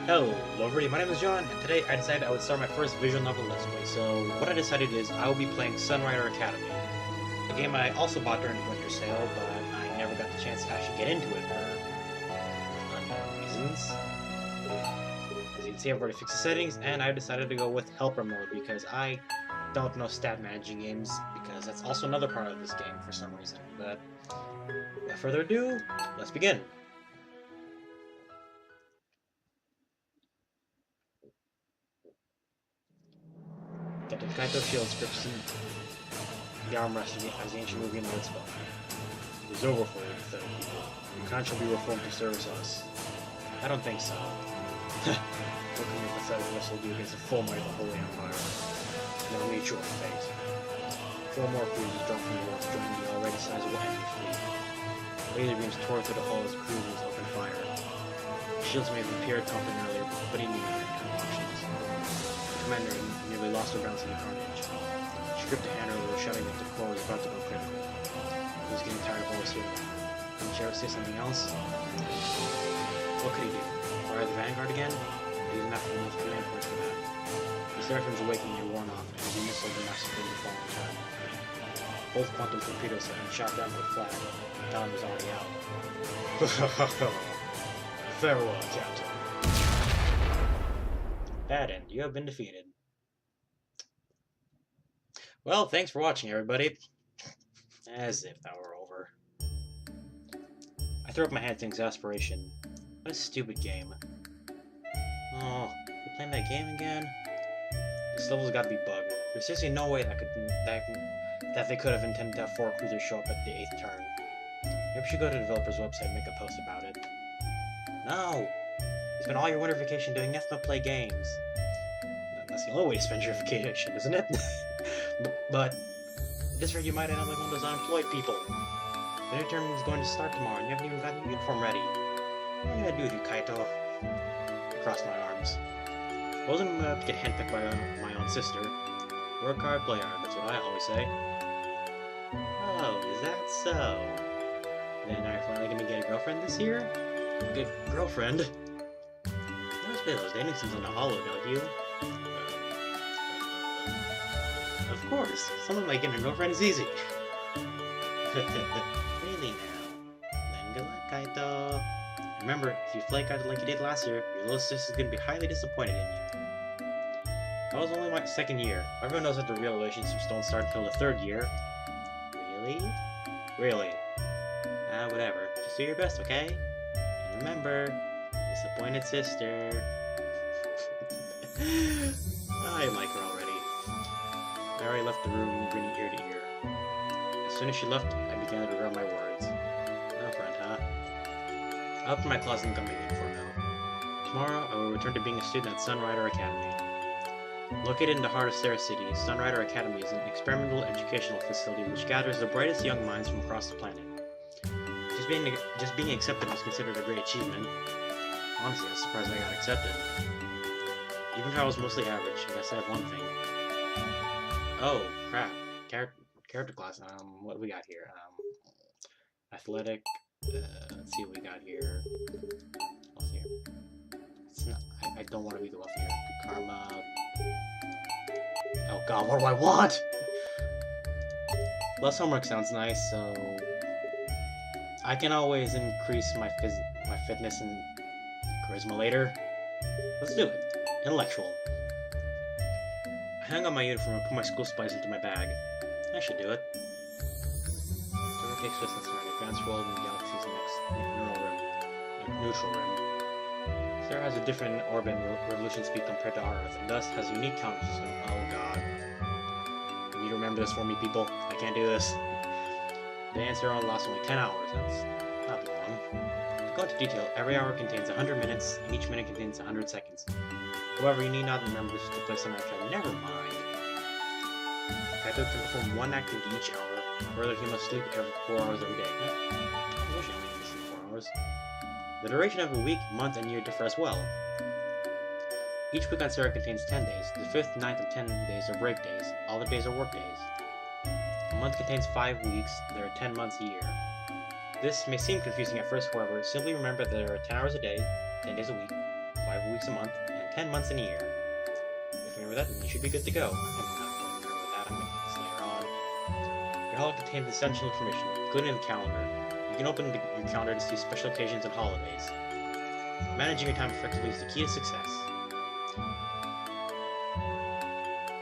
Hello everybody, my name is John, and today I decided I would start my first visual novel Let's Play. So what I decided is I will be playing Sunrider Academy, a game I also bought during the winter sale, but I never got the chance to actually get into it for unknown reasons. As you can see, I've already fixed the settings, and I decided to go with Helper mode because I don't know stat managing games, because that's also another part of this game for some reason. But without further ado, let's begin. Captain Kaito shield scripts in the arm rest as the ancient movie in the spell. It is over for you, pathetic people. Your kind shall be reformed to service us. I don't think so. What can your pathetic wrestle do against the full might of the Holy Empire? Now meet your fate. 4 more cruisers dropped from the wharf, joining the already sizable enemy fleet. Laser beams tore through the hull as cruisers opened fire. Shields may have appeared tougher than earlier, but he knew no options. The commander nearly lost her balance in the carnage. She gripped a hand earlier, shouting that the core was about to go critical. He was getting tired of always hearing that. Couldn't Sheriff say something else? What could he do? Fire the Vanguard again? He was not for enough command points for that. The Seraphim's awakening had worn off, and the missiles were massacred in the falling time. Both quantum torpedoes had been shot down with a flag. Talon was already out. Farewell, Captain. Bad end. You have been defeated. Well, thanks for watching, everybody. As if that were over. I throw up my hands in exasperation. What a stupid game. Oh, we're playing that game again? This level's gotta be bugged. There's seriously no way that they could have intended to have 4 cruisers show up at the 8th turn. Maybe we should go to the developer's website and make a post about it. No! You spend all your winter vacation doing nothing but play games. That's the only way to spend your vacation, isn't it? But at this rate, you might end up like one of those unemployed people. The new term is going to start tomorrow, and you haven't even got your uniform ready. What am I gonna do with you, Kaito? I cross my arms. I wasn't about to get handpicked by my own sister. Work hard, play hard, that's what I always say. Oh, is that so? Then are you finally gonna get a girlfriend this year? A good girlfriend? You always play those dating sims on the hollow, don't you? Of course, someone like getting a girlfriend is easy. Really now. Then good luck, Kaito. Remember, if you flake out like you did last year, your little sister's gonna be highly disappointed in you. That was only my 2nd year. Everyone knows that the real relationships don't start until the 3rd year. Really? Really. Whatever. Just do your best, okay? And remember, disappointed sister. I like her already. Mary left the room, grinning ear to ear. As soon as she left, I began to regret my words. No friend, huh? I opened my closet and got my uniform out. Tomorrow, I will return to being a student at Sunrider Academy. Located in the heart of Sarah City, Sunrider Academy is an experimental educational facility which gathers the brightest young minds from across the planet. Just being accepted is considered a great achievement. Honestly, I'm surprised I got accepted. Even if I was mostly average, I guess I have one thing. Oh, crap. Character class. What do we got here? Athletic. Let's see what we got here. Wealthier. It's not. I don't want to be the wealthier. Karma. Oh god, what do I want? Less homework sounds nice, so I can always increase my fitness and charisma later. Let's do it. Intellectual. I hung on my uniform and put my school supplies into my bag. I should do it. Story takes place in an advanced world in the galaxy's next neutral rim. Sarah has a different orbit and revolution speed compared to our Earth, and thus has a unique counter system. Oh god. You need to remember this for me, people. I can't do this. The answer only lasts only 10 hours. That's not long. To go into detail, every hour contains 100 minutes, and each minute contains 100 seconds. However, you need not remember this to place on our time. Never mind. Kaito can perform 1 activity each hour. Further, he must sleep every 4 hours every day. I wish I only had to sleep 4 hours. The duration of a week, month, and year differ as well. Each week on Sarah contains 10 days. The 5th, 9th, and 10th days are break days. All the days are work days. A month contains 5 weeks. There are 10 months a year. This may seem confusing at first, however, simply remember that there are 10 hours a day, 10 days a week, 5 weeks a month, and 10 months in a year. If you remember that, then you should be good to go. I'm not going to remember that, I'm going to get this later on. Your hall contains essential information, including the calendar. You can open your calendar to see special occasions and holidays. Managing your time effectively is the key to success.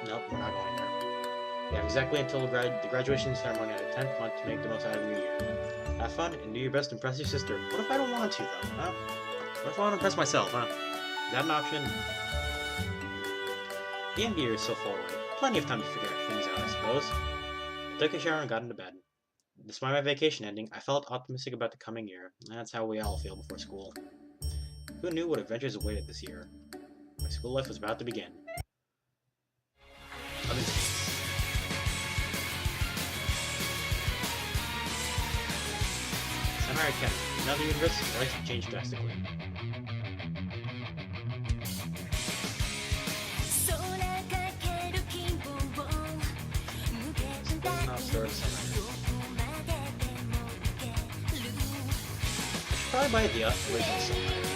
Nope, we're not going there. You have exactly until the graduation ceremony at the 10th month to make the most out of your year. Have fun and do your best to impress your sister. What if I don't want to, though, huh? What if I want to impress myself, huh? Is that an option? The end of the year is so far away. Plenty of time to figure things out, I suppose. I took a shower and got into bed. Despite my vacation ending, I felt optimistic about the coming year. That's how we all feel before school. Who knew what adventures awaited this year? My school life was about to begin. Sunrider Academy. Another university, life changed drastically. Probably by the original Sunrider.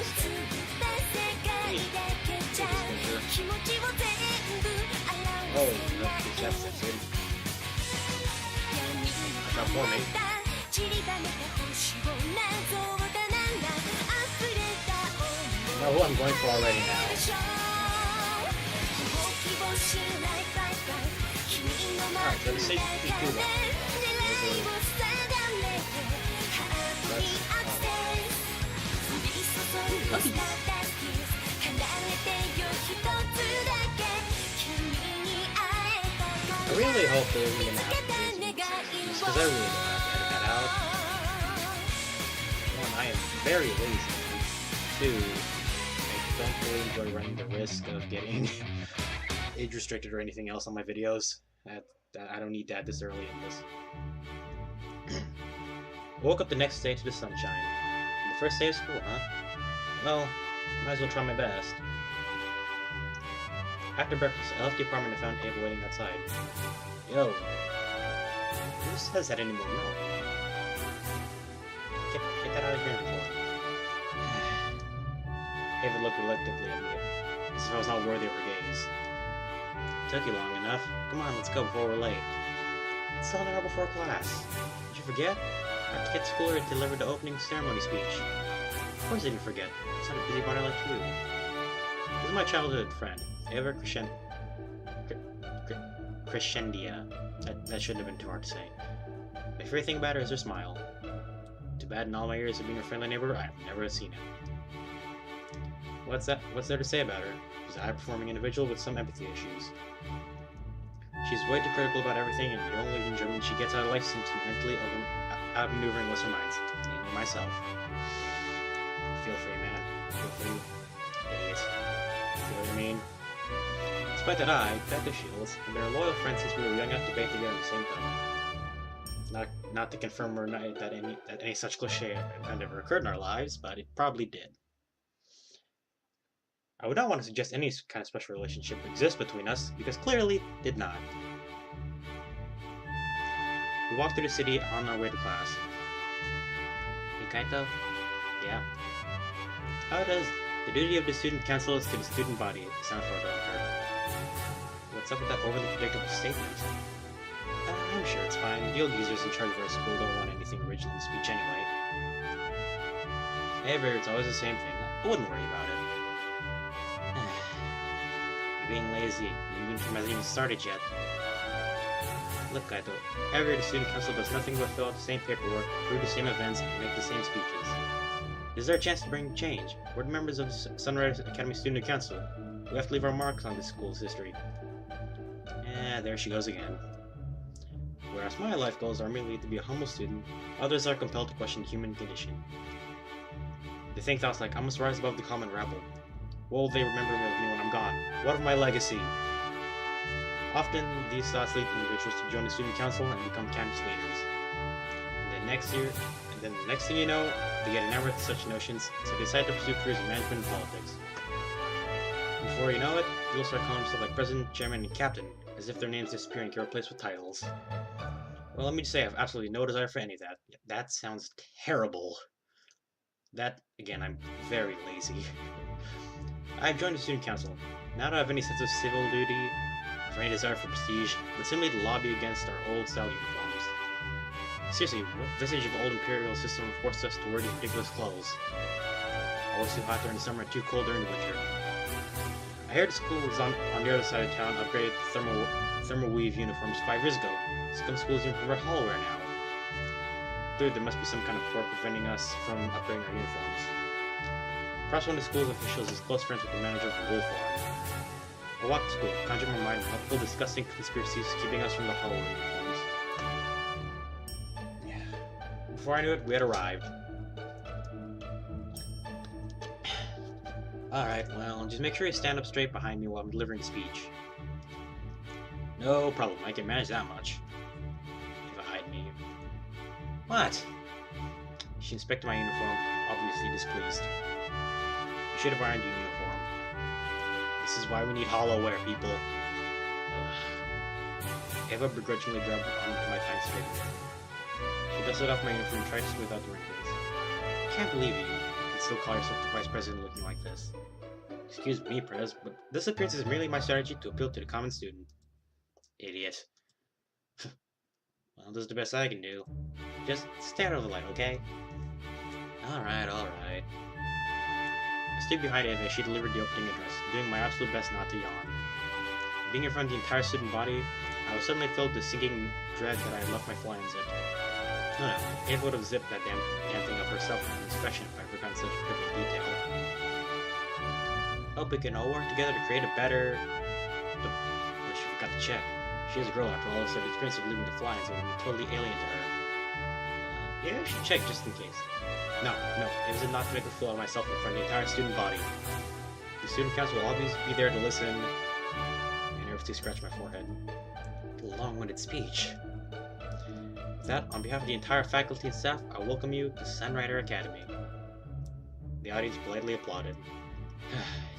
Oh, no, that's censored. I got more, mate. I know who I'm going for already now. Alright, so the stage is too long. I really hope they're going to have this, because I really don't have to edit that out. One, I am very lazy. Two, I don't really enjoy running the risk of getting age restricted or anything else on my videos. I don't need that this early in this. I woke up the next day to the sunshine. The first day of school, huh? Well, might as well try my best. After breakfast, I left the apartment and found Ava waiting outside. Yo. Who says that anymore? No. Get that out of here before. Ava looked reluctantly at me, as if I was not worthy of her gaze. Took you long enough. Come on, let's go before we're late. It's still an hour before class. Did you forget? I have to get to school to deliver the opening ceremony speech. Of course I didn't forget. It's not a busybody like you. This is my childhood friend, Ava Crescendia. That shouldn't have been too hard to say. My favorite thing about her is her smile. Too bad in all my years of being a friendly neighbor, I've never seen it. What's there to say about her? She's a high-performing individual with some empathy issues. She's way too critical about everything, and the only enjoyment she gets out of life seems to be mentally outmaneuvering Western minds, namely myself. Feel free, man. Feel free. Idiot. Feel what I mean? Despite that, I got the shields, and they're loyal friends since we were young enough to bathe together at the same time. Not to confirm or deny that any such cliche had ever occurred in our lives, but it probably did. I would not want to suggest any kind of special relationship exists between us, because clearly it did not. We walked through the city on our way to class. Hey, Kaito? Yeah? How does the duty of the student council is to the student body sound for her? What's up with that overly predictable statement? I'm sure it's fine. The old users in charge of our school don't want anything original in speech anyway. However, it's always the same thing. I wouldn't worry about it. You're being lazy. The new term hasn't even started yet. Look, Kaito, every student council does nothing but fill out the same paperwork, do the same events, and make the same speeches. Is there a chance to bring change? We're the members of the Sunrider Academy Student Council. We have to leave our marks on this school's history. There she goes again. Whereas my life goals are merely to be a humble student, others are compelled to question the human condition. They think thoughts like, I must rise above the common rabble. What will they remember of me when I'm gone? What of my legacy? Often, these thoughts lead individuals to join the student council and become campus leaders. And then the next thing you know, they get enamored with such notions, so they decide to pursue careers in management and politics. Before you know it, you'll start calling yourself like president, chairman, and captain, as if their names disappear and get replaced with titles. Well, let me just say I have absolutely no desire for any of that. That sounds terrible. That, again, I'm very lazy. I've joined the student council. Now that I have any sense of civil duty, or any desire for prestige, but simply to lobby against our old-style uniforms. Seriously, what vestige of old imperial system forced us to wear these ridiculous clothes? Always too hot during the summer and too cold during the winter. I heard the school was on the other side of town upgraded to thermal weave uniforms 5 years ago. Some schools even convert hollowware now. Third, there must be some kind of port preventing us from upgrading our uniforms. Perhaps one of the school's officials is close friends with the manager of the Wolf Farm. I walk to school, conjure my mind multiple disgusting conspiracies keeping us from the hollowware uniforms. Yeah. Before I knew it, we had arrived. Alright, well, just make sure you stand up straight behind me while I'm delivering a speech. No problem, I can manage that much. If I hide me. What? She inspected my uniform, obviously displeased. You should have ironed your uniform. This is why we need hollowware, people. Eva begrudgingly grabbed onto my time straight. She dusted off my uniform and tried to smooth out the wrinkles. I can't believe you can still call yourself the vice president looking like this. Excuse me, Prez, but this appearance is merely my strategy to appeal to the common student. Idiot. Well, this is the best I can do. Just stay out of the light, okay? Alright, alright. I stood behind Eva as she delivered the opening address, doing my absolute best not to yawn. Being in front of the entire student body, I was suddenly filled with sinking dread that I had left my fly unzipped. No, Eva would have zipped that damn thing up herself in inspection if I had forgotten such a perfect detail. Hope we can all work together to create a better... But she forgot to check. She is a girl after all, so the experience of leaving the fly is totally alien to her. Yeah, I should check just in case. No, it was not to make a fool of myself in front of the entire student body. The student council will always be there to listen. I nervously scratched my forehead. A long-winded speech. With that, on behalf of the entire faculty and staff, I welcome you to Sunrider Academy. The audience politely applauded.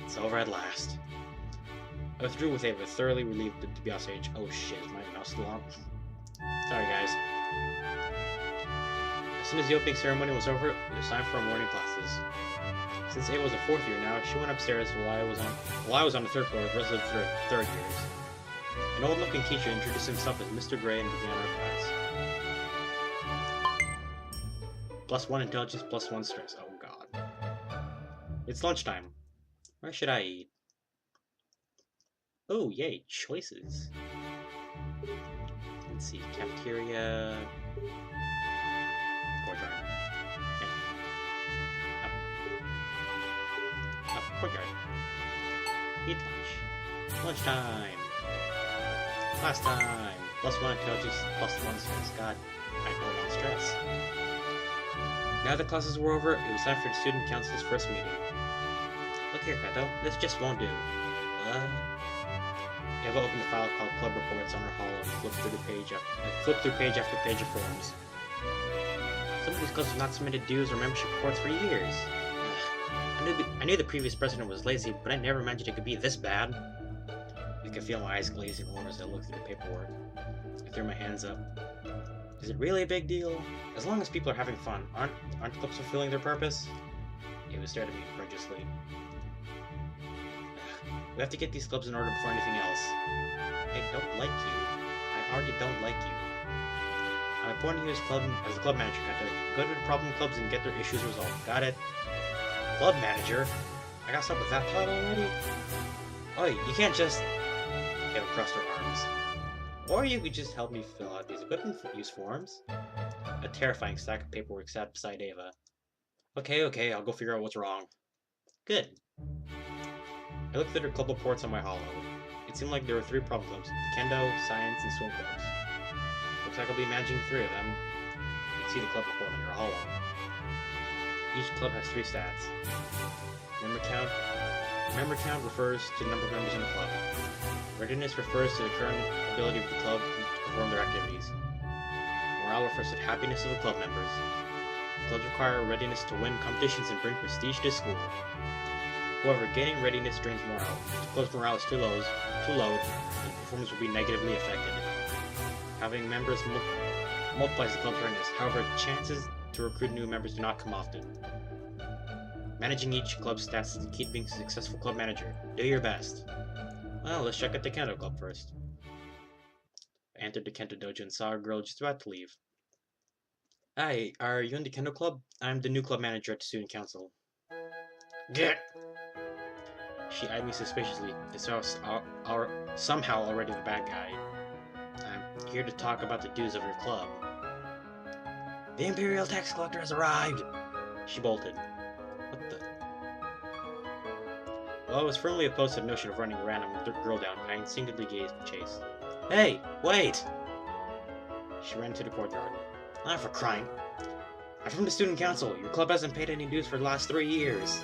It's over at last. I withdrew with Ava, thoroughly relieved to be off stage. Oh shit, is my mouse still on? Sorry guys. As soon as the opening ceremony was over, it was time for our morning classes. Since Ava was a 4th year now, she went upstairs while I was on the 3rd floor with the rest of the 3rd years. An old-looking teacher introduced himself as Mr. Gray and began our class. +1 intelligence, +1 stress. Oh god. It's lunchtime. Where should I eat? Oh, yay, choices. Let's see, cafeteria... Courtyard. Courtyard. Eat lunch. Lunchtime. Class time. +1 intelligence, +1 stress. God, I don't want stress. Now the classes were over, it was time for the student council's first meeting. Look here, Kato, this just won't do. What? Eva opened the file called Club Reports on her hall and flipped through page after page of forms. Some of these clubs have not submitted dues or membership reports for years. I knew the previous president was lazy, but I never imagined it could be this bad. I could feel my eyes glazing over as I looked through the paperwork. I threw my hands up. Is it really a big deal? As long as people are having fun, aren't clubs fulfilling their purpose? Eva stared at me courageously. We have to get these clubs in order before anything else. I don't like you. I already don't like you. I'm appointing you as the club manager, Kato. Go to the problem clubs and get their issues resolved. Got it? Club manager? I got stuck with that title already? Oh, you can't just... Eva crossed her arms. Or you could just help me fill out these equipment use forms. A terrifying stack of paperwork sat beside Eva. Okay, I'll go figure out what's wrong. Good. I looked at her club reports on my hollow. It seemed like there were 3 problem clubs: the Kendo, Science, and Swim clubs. Looks like I'll be managing 3 of them. You can see the club report on your hollow. Each club has 3 stats. Member count refers to the number of members in the club. Readiness refers to the current ability of the club to perform their activities. Morale refers to the happiness of the club members. Clubs require readiness to win competitions and bring prestige to school. However, gaining readiness drains morale. If the club's morale is too low, the performance will be negatively affected. Having members multiplies the club's readiness. However, chances to recruit new members do not come often. Managing each club's stats is the key to being a successful club manager. Do your best. Well, let's check out the Kendo Club first. I entered the Kendo Dojo and saw a girl just about to leave. Hi, are you in the Kendo Club? I'm the new club manager at the student council. Get! She eyed me suspiciously. It's somehow already the bad guy. I'm here to talk about the dues of your club. The Imperial Tax Collector has arrived! She bolted. What the? While I was firmly opposed to the notion of running a random girl down, I instinctively gave chase. Hey, wait! She ran to the courtyard. Not for crying. I'm from the student council. Your club hasn't paid any dues for the last 3 years.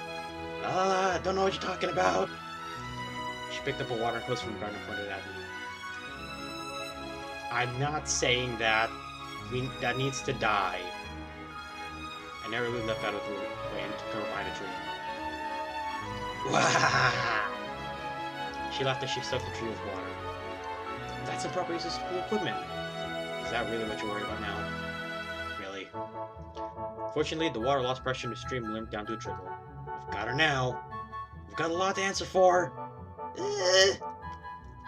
Don't know what you're talking about. She picked up a water hose from the garden and pointed it at me. I'm not saying that. That needs to die. I narrowly leapt out of the way and took her behind a tree. Wah! She laughed as she soaked the tree with water. That's improper use of school equipment. Is that really what you're worried about now? Really? Fortunately, the water lost pressure in the stream and limped down to a trickle. We've got her now. We've got a lot to answer for. I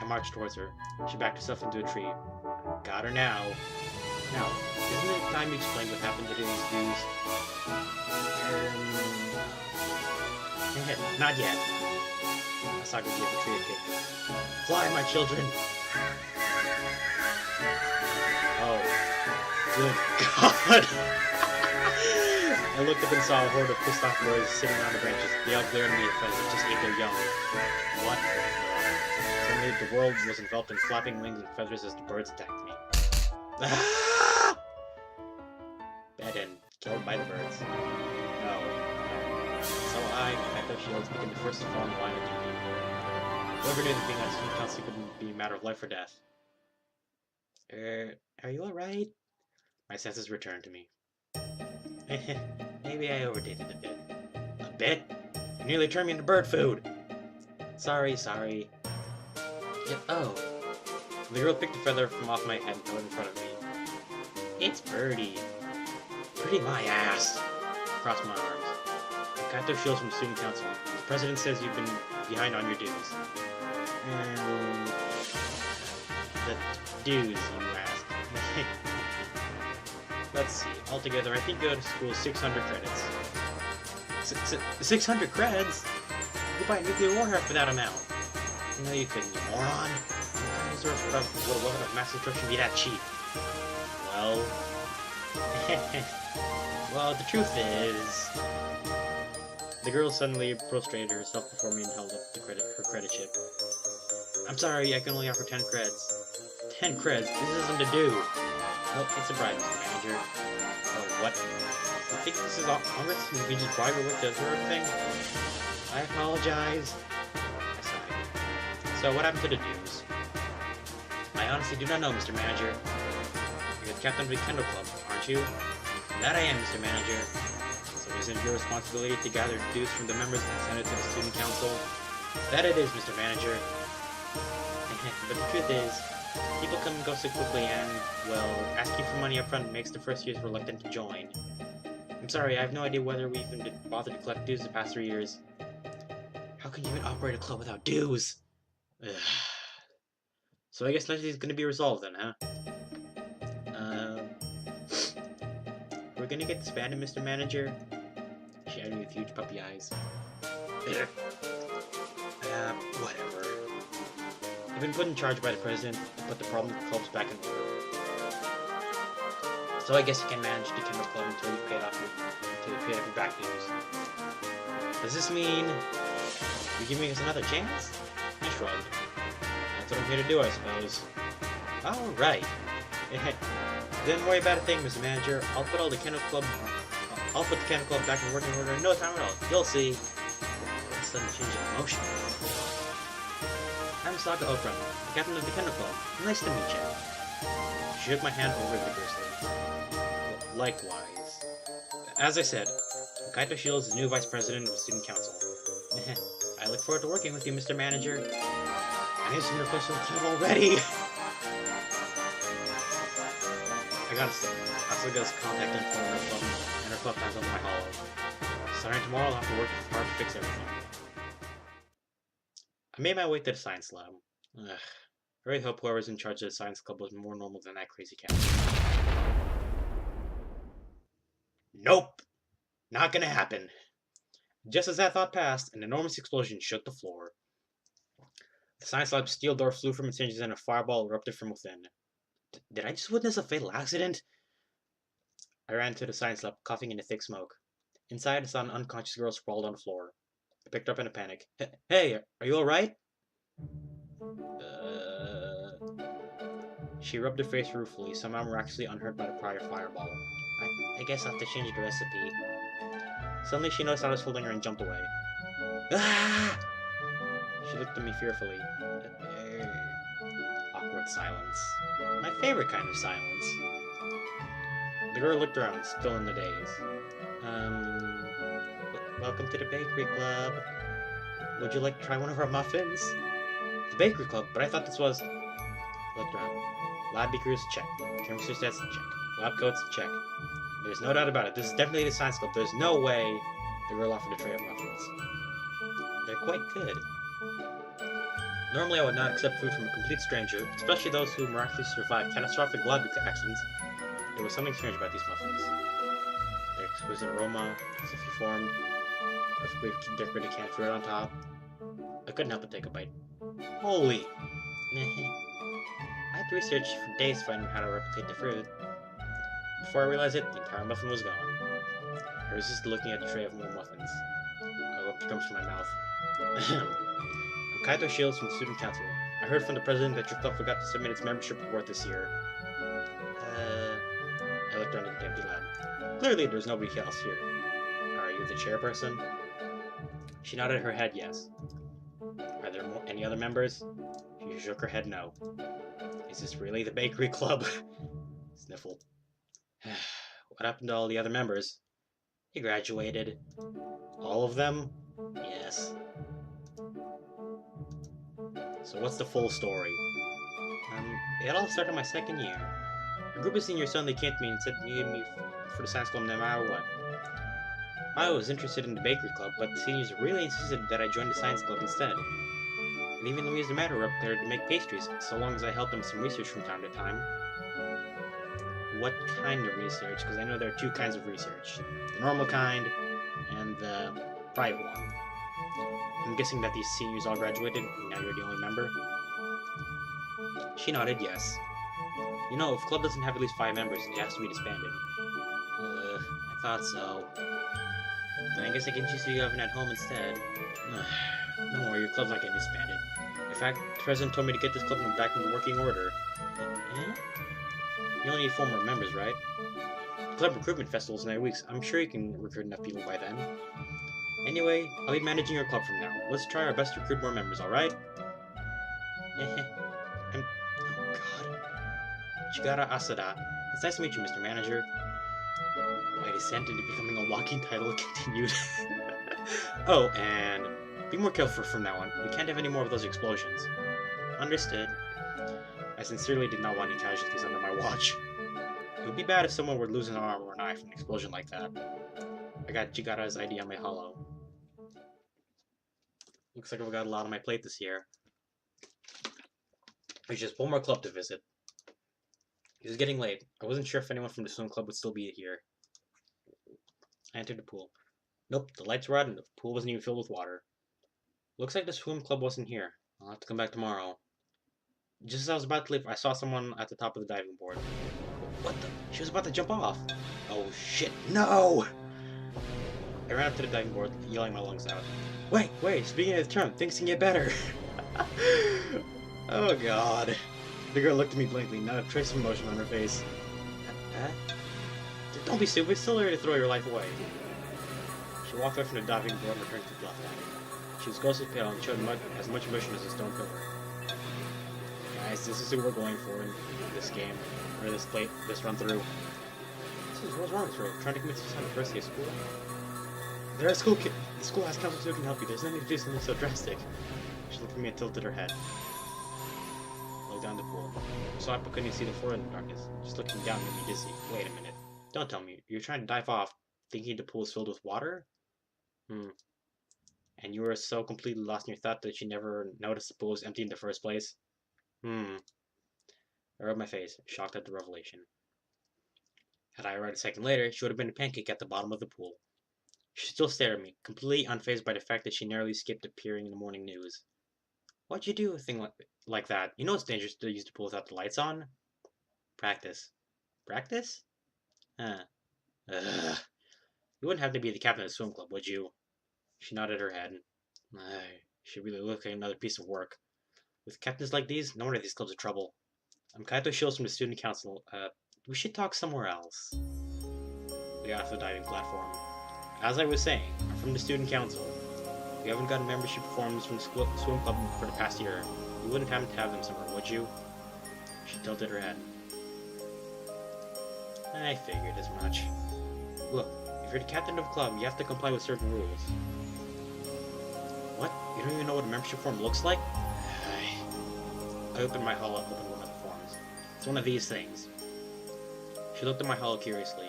marched towards her. She backed herself into a tree. Got her now. Now, isn't it time you explain what happened to these dudes? Not yet. Asaka gave the tree a kick. Fly, my children! Oh. Good God! I looked up and saw a horde of pissed off birds sitting on the branches. They all glared at me as they just ate their young. What? Suddenly the world was enveloped in flapping wings and feathers as the birds attacked me. Bad end. Killed by the birds. No. So Kaito Shields, became the first to fall in the line of duty. Whoever knew that being on student council could be a matter of life or death. Are you alright? My senses returned to me. Maybe I overdid it a bit. A bit? You nearly turned me into bird food! Sorry. Yeah, oh. The girl picked a feather from off my head and threw it in front of me. It's Birdie. Birdie my ass! Crossed my arms. Kaito Shields from Student Council. The president says you've been behind on your dues. The dues, you ask. Let's see. Altogether, I think you go to school 600 credits. 600 credits? You could buy a nuclear warhead for that amount. No, you couldn't, you moron. What would a mass destruction be that cheap? Well... well, the truth is... The girl suddenly prostrated herself before me and held up her credit chip. I'm sorry, I can only offer 10 creds. 10 creds? This isn't a due. Nope, it's a bribe, Mr. Manager. Oh, what? You think this is Congress? We just bribe her with the other thing? I apologize. I sighed. So, what happened to the dues? I honestly do not know, Mr. Manager. You're the captain of the Kendo Club, aren't you? That I am, Mr. Manager. So isn't it your responsibility to gather dues from the members and send it to the student council? That it is, Mr. Manager. But the truth is, people come and go so quickly and, well, asking for money up front makes the first years reluctant to join. I'm sorry, I have no idea whether we even bothered to collect dues the past 3 years. How can you even operate a club without dues? Ugh. So I guess nothing's gonna be resolved then, huh? We're gonna get disbanded, Mr. Manager? She eyed me with huge puppy eyes. Whatever. I've been put in charge by the president to put the problem with the clubs back in order. So I guess you can manage the Kendo Club until you pay off your back dues. Does this mean you're giving us another chance? I shrugged. That's what I'm here to do, I suppose. Alright. Don't worry about a thing, Mr. Manager. I'll put the Kendo Club back in working order in no time at all. You'll see. What a sudden change of emotion. I'm Saga Okram, the captain of the Kendo Club. Nice to meet you. She shook my hand over vigorously. Likewise. As I said, Kaito Shields is the new vice president of the student council. I look forward to working with you, Mr. Manager. I need some requests from the already. I got Asuga's contact info and her club times on my hollow. Starting tomorrow, I'll have to work hard to fix everything. I made my way to the science lab. Ugh. I really hope whoever's in charge of the science club was more normal than that crazy cat. Nope! Not gonna happen. Just as that thought passed, an enormous explosion shook the floor. The science lab's steel door flew from its hinges and a fireball erupted from within. Did I just witness a fatal accident? I ran to the science lab, coughing in the thick smoke. Inside, I saw an unconscious girl sprawled on the floor. I picked her up in a panic. Hey, are you alright? She rubbed her face ruefully, somehow miraculously unhurt by the prior fireball. I guess I'll have to change the recipe. Suddenly she noticed I was holding her and jumped away. Ah! She looked at me fearfully. Awkward silence. My favorite kind of silence. The girl looked around, still in the daze. Welcome to the bakery club. Would you like to try one of our muffins? The bakery club? But I thought this was... Looked around. Lab beakers, check. Chemistry stats, check. Lab coats, check. There's no doubt about it. This is definitely the science club. There's no way the girl offered a tray of muffins. They're quite good. Normally I would not accept food from a complete stranger, especially those who miraculously survived catastrophic lab accidents. There was something strange about these muffins. Their exquisite aroma, fluffy formed, perfectly decorated canned fruit on top. I couldn't help but take a bite. Holy! I had to research for days to find out how to replicate the fruit. Before I realized it, the entire muffin was gone. I resisted looking at the tray of more muffins. I rubbed the gums from my mouth. I'm Kaito Shields from the Student Council. I heard from the president that your club forgot to submit its membership report this year. I looked around at the empty lab. Clearly there's nobody else here. Are you the chairperson? She nodded her head yes. Are there any other members? She shook her head no. Is this really the bakery club? Sniffle. What happened to all the other members? They graduated. All of them? Yes. So what's the full story? It all started my second year. A group of seniors suddenly came to me and said they needed me for the science club no matter what. I was interested in the bakery club, but the seniors really insisted that I join the science club instead. And even though we used the matter up there to make pastries, so long as I helped them with some research from time to time. What kind of research? Because I know there are two kinds of research. The normal kind, and the private one. I'm guessing that these seniors all graduated, and now you're the only member? She nodded yes. You know, if the club doesn't have at least 5 members, it has to be disbanded. I thought so. Then I guess I can choose you living at home instead. Don't worry, your club's not getting disbanded. In fact, the president told me to get this club back into working order. Eh? You only need 4 more members, right? The club recruitment festival's in 9 weeks. I'm sure you can recruit enough people by then. Anyway, I'll be managing your club from now. Let's try our best to recruit more members, alright? Oh god. Chigara Asada. It's nice to meet you, Mr. Manager. My descent into becoming a walking title continued. Oh, and be more careful from now on. We can't have any more of those explosions. Understood. I sincerely did not want any casualties under my watch. It would be bad if someone were to lose an arm or an eye from an explosion like that. I got Chigara's ID on my hollow. Looks like I've got a lot on my plate this year. There's just one more club to visit. It was getting late. I wasn't sure if anyone from the swim club would still be here. I entered the pool. Nope, the lights were out and the pool wasn't even filled with water. Looks like the swim club wasn't here. I'll have to come back tomorrow. Just as I was about to leave, I saw someone at the top of the diving board. What the? She was about to jump off. Oh shit, no! I ran up to the diving board, yelling my lungs out. Wait, speaking of the term, things can get better. Oh god. The girl looked at me blankly, not a trace of emotion on her face. Don't be stupid, it's still early to throw your life away. She walked away from the diving board and returned to the left hand. She was ghostly pale and showed as much emotion as a stone pillar. Guys, this is who we're going for in this game, or this run through. What's wrong with her? Trying to commit suicide on the first day of school? There are school kids. The school has counselors who can help you. There's no need to do something so drastic. She looked at me and tilted her head. Looked down the pool. I saw it but couldn't see the floor in the darkness. Just looking down made me dizzy. Wait a minute. Don't tell me. You're trying to dive off, thinking the pool is filled with water? Hmm. And you were so completely lost in your thought that you never noticed the pool was empty in the first place? Hmm. I rubbed my face, shocked at the revelation. Had I arrived a second later, she would have been a pancake at the bottom of the pool. She still stared at me, completely unfazed by the fact that she narrowly skipped appearing in the morning news. Why'd you do a thing like that? You know it's dangerous to use the pool without the lights on? Practice. Practice? Huh. Ugh. You wouldn't have to be the captain of the swim club, would you? She nodded her head. She really looked like another piece of work. With captains like these, no wonder these clubs are trouble. I'm Kaito Shields from the student council. We should talk somewhere else. We got off the diving platform. As I was saying, I'm from the student council. We haven't gotten membership forms from the swim club for the past year. You wouldn't happen to have them somewhere, would you? She tilted her head. I figured as much. Look, if you're the captain of a club, you have to comply with certain rules. What? You don't even know what a membership form looks like? I opened my hollow, opened one of the forms. It's one of these things. She looked at my hollow curiously.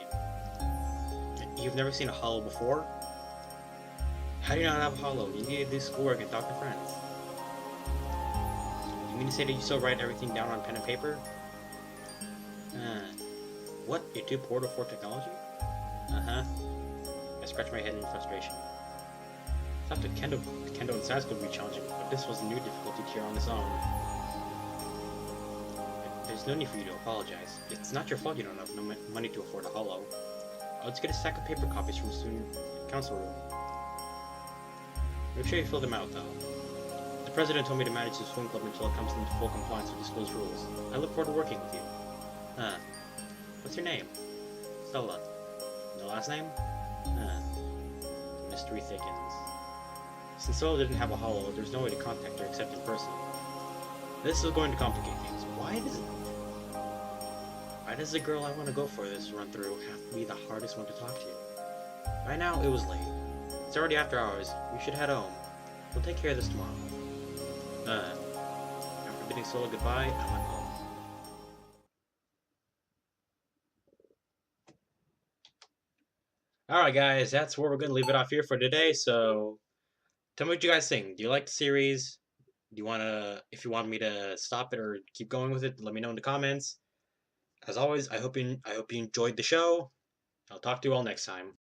You've never seen a hollow before? How do you not have a hollow? You need to do schoolwork and talk to friends. You mean to say that you still write everything down on pen and paper? What? You're too poor to afford technology? Uh-huh. I scratched my head in frustration. I thought the kendo and science could be challenging, but this was a new difficulty tier on its own. There's no need for you to apologize. It's not your fault you don't have no money to afford a hollow. I'll just get a stack of paper copies from the student council room. Make sure you fill them out, though. The president told me to manage the swim club until it comes into full compliance with the school's rules. I look forward to working with you. What's your name? Stella. And the last name? The mystery thickens. Since Stella didn't have a hollow, there's no way to contact her except in person. This is going to complicate things. Why does the girl I want to go for this run-through have to be the hardest one to talk to? By now, it was late. It's already after hours. We should head home. We'll take care of this tomorrow. After bidding Stella goodbye, I went home. Alright guys, that's where we're going to leave it off here for today, so tell me what you guys think. Do you like the series? Do you want to, if you want me to stop it or keep going with it, let me know in the comments. As always, I hope you enjoyed the show. I'll talk to you all next time.